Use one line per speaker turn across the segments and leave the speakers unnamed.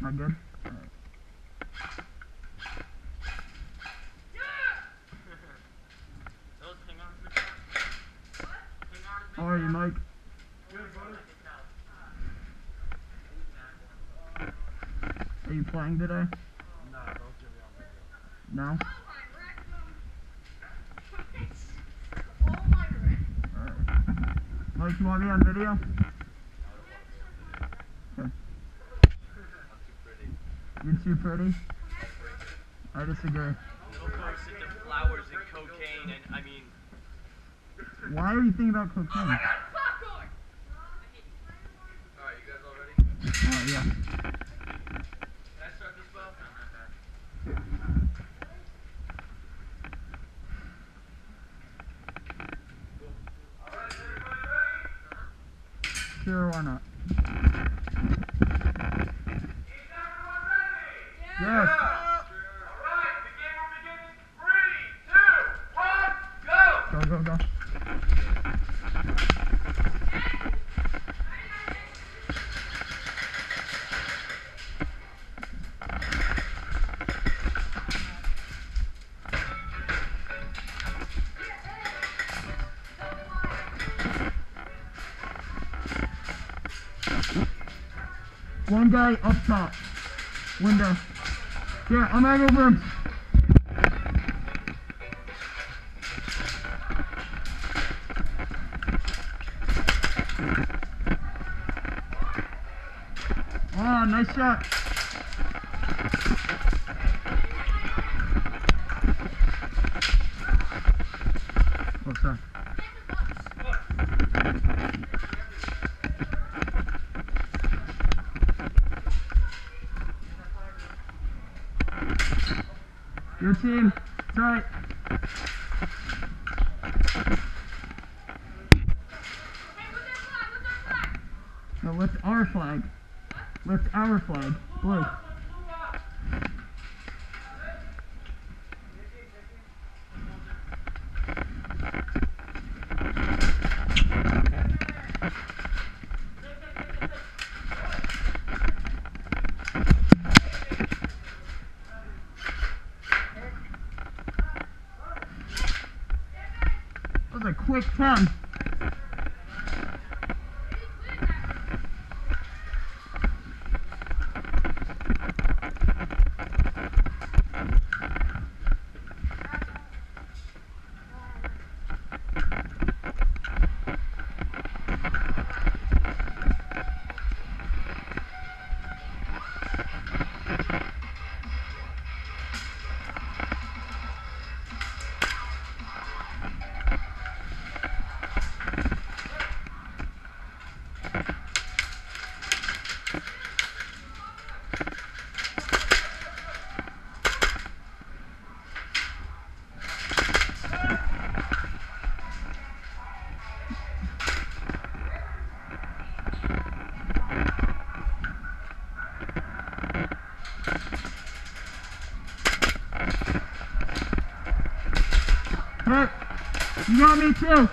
Not good? How are you, Mike? Are you playing today?
No, don't give me on video.
No? Alright. Mike, you want me on video? Okay. You're too pretty? I disagree.
No goes into flowers and cocaine and, I mean...
Why are you thinking about cocaine?
Alright, you guys all ready?
Yeah.
Can I start this ball? Alright, everybody ready?
Sure, why not?
Is everyone ready?
Yes.
Alright, the game will begin in 3, 2, 1, go!
Go, go, go. One guy up top. Window. Yeah, I'm right over him. Oh, nice shot. Oh, sorry. Your team, tight. No, lift our flag. Lift our flag. Blue. That was a quick 10. Hey, you got me too.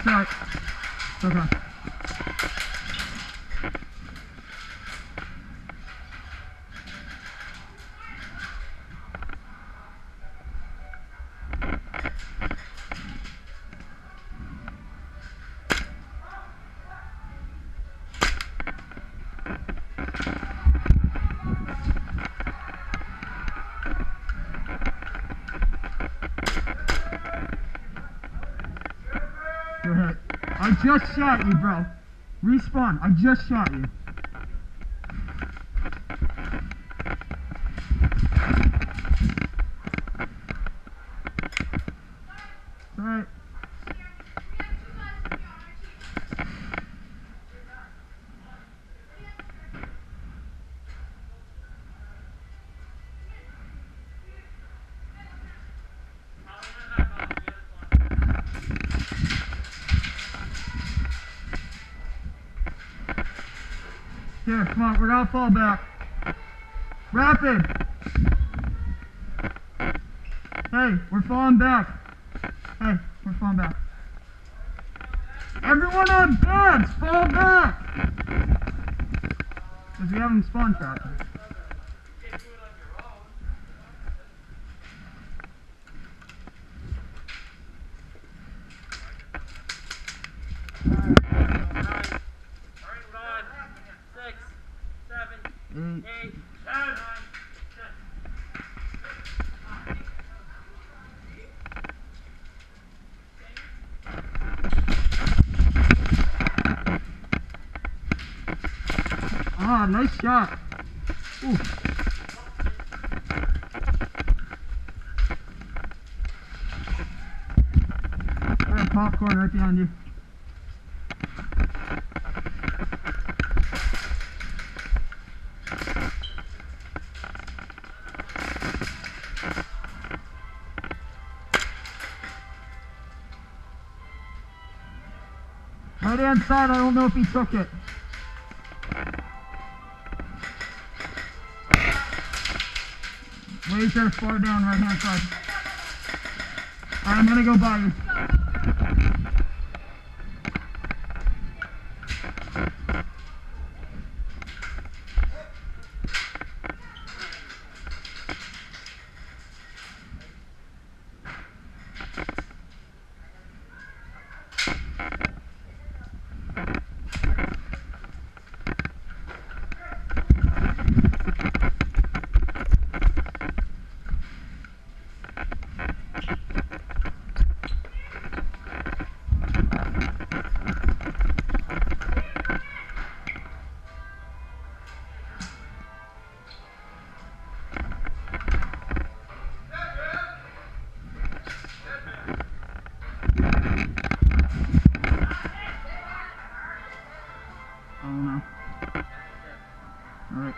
Sorry. Okay. Go ahead. I just shot you, bro. Respawn. I just shot you. Here, come on, we're gonna fall back. Rapid! Hey, we're falling back. Hey, we're falling back. Everyone on beds, fall back! Because we have them spawn trapped. Ah, nice shot. Ooh. I got popcorn right behind you. Right hand side, I don't know if he took it. Way to far down right hand side. Alright, I'm gonna go by you. Oh no. Alright.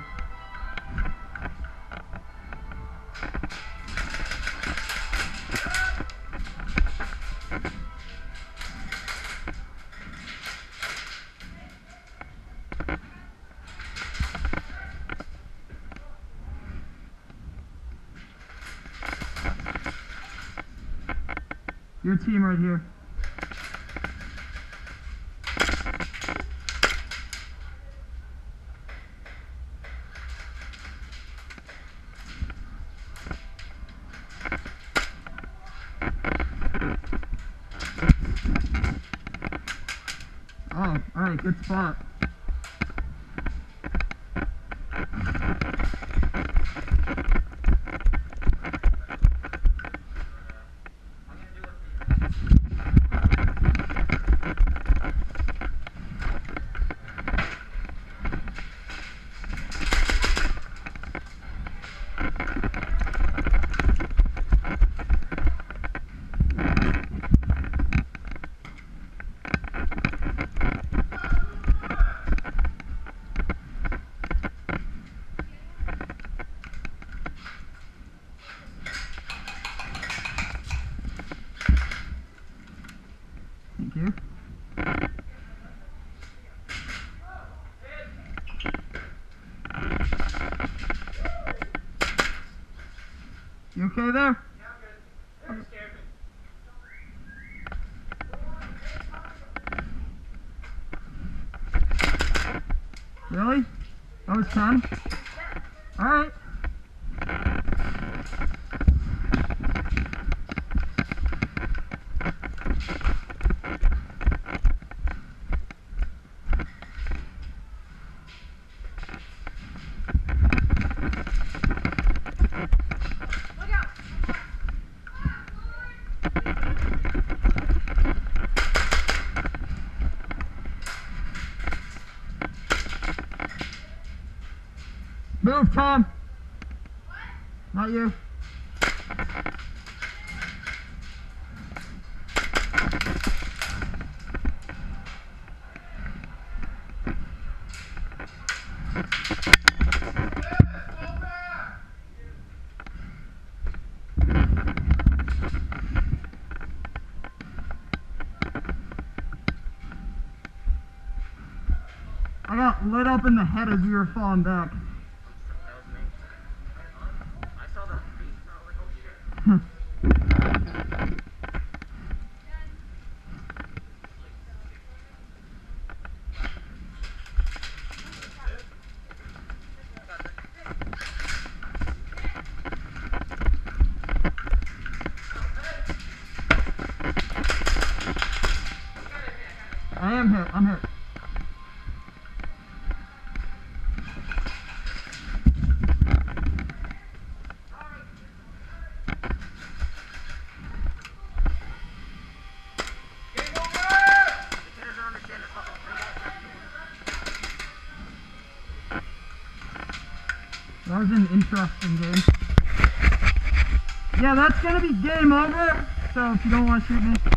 Your team right here. Oh, alright, good spot. Thank you. You okay there?
Yeah, I'm good. You scared me.
Really? That was 10? Alright. Move, Tom. Not you. I got lit up in the head as you were falling back.
That was me. I saw the beat and I was like, oh shit.
I am hit. I'm hit. That was an interesting game. Yeah, that's gonna be game over. So if you don't want to shoot me.